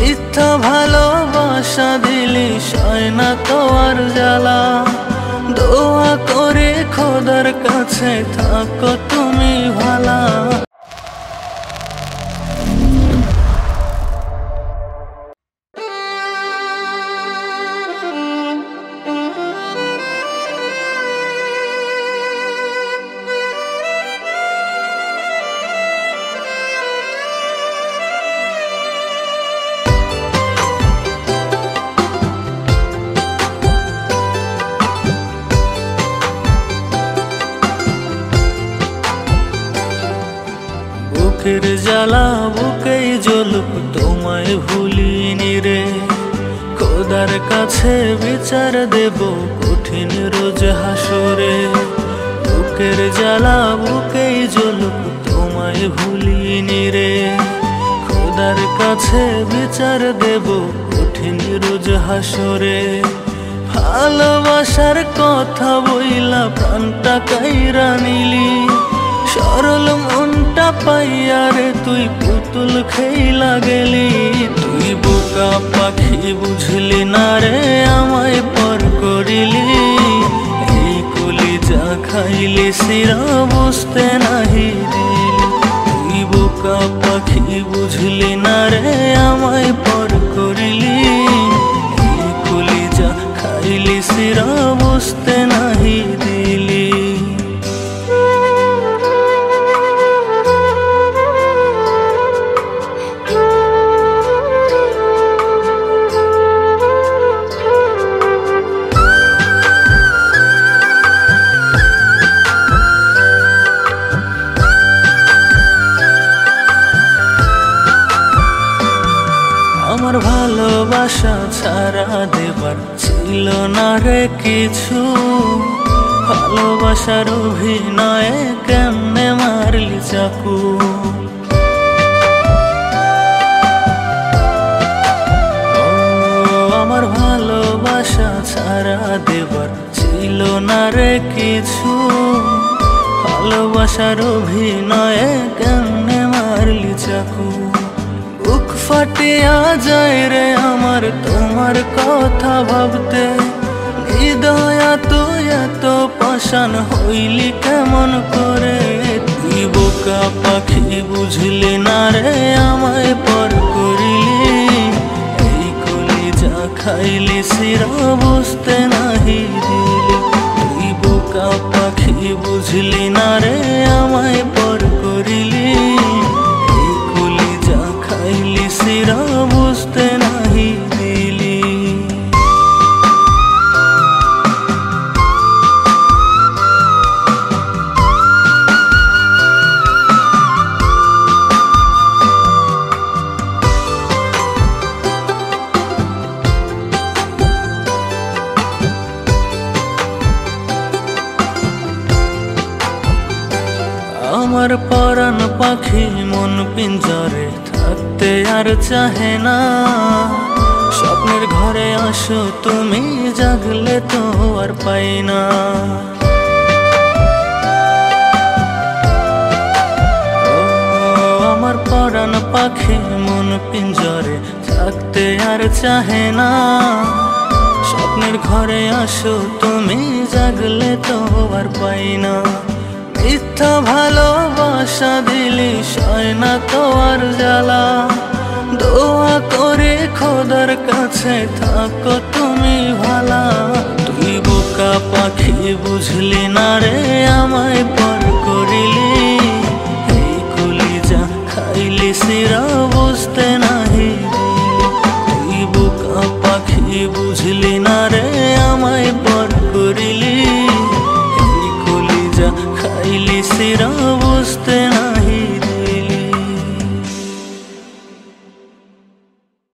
মিথ্যা ভালোবাসা দিলি সয় না তো আর জ্বালা। দোয়া করে খোদার কাছে থাকো তুমি ভালা। বুকের জ্বালা বুকেই জ্বলুক তোমায় ভুলিনি রে। খোদার কাছে বিচার দেব কঠিন রোজ হাসরে। বুকের জ্বালা বুকেই জ্বলুক তোমায় ভুলিনি রে। খোদার কাছে বিচার দেব কঠিন রোজ হাসরে। ভালোবাসার কথা বইলা প্রাণটা কাইরা নিলি। সরল মনটা পাইয়া রে তুই পুতুল খেইলা গেলি। তুই বোকা পাখি বুঝলি না রে আমায় পর করিলি। এই কলিজা খাইলি শিরা বুঝতে নাহি দিলি। তুই বোকা পাখি বুঝলি না রে আমায় পর করিলি। এই কলিজা খাইলি শিরা বুঝতে নাহি দিলি। আমার ভালোবাসা ছাড়া দেবার ছিল না রে কিছু। ভালোবাসার অভিনয়ে কেমনে মারলি চাকু। আমার ভালোবাসা ছাড়া দেবার ছিল না রে কিছু। ভালোবাসার অভিনয়ে কেমনে মারলি চাকু। বুক ফাটিয়া যায় রে আমার তোমার কথা ভাবতে। হৃদয়া তুই এত পাষাণ হইলি কেমন করে। তুই বোকা পাখি বুঝলি না রে আমায় পর করিলি। এই কলিজা খাইলি শিরা বুঝতে নাহি দিলি। তুই বোকা পাখি বুঝলি না রে আমায় পর করিলি। খাইলি শিরা বুঝতে নাহি দিলি। আমার পরাণ পাখি মন পিঞ্জরে থাকতে আর চাহে না। স্বপ্নের ঘরে আসো তুমি জাগলে তো আর পাই না। আমার পরাণ পাখি মন পিঞ্জরে থাকতে আর চাহে না। স্বপ্নের ঘরে আসো তুমি জাগলে তো আর পাই না। মিথ্যা ভালোবাসা দিলি সয় না তো আর জ্বালা। দোয়া করে খোদার কাছে থাকো তুমি ভালা। তুই বোকা পাখি বুঝলি না রে আমায় পর করিলি। এই কলিজা খাইলি শিরা বুঝতে নাহি দিলি। তুই বোকা পাখি বুঝলি না রে আমায় পর করিলি। খাইলি শিরা বুঝতে নাই।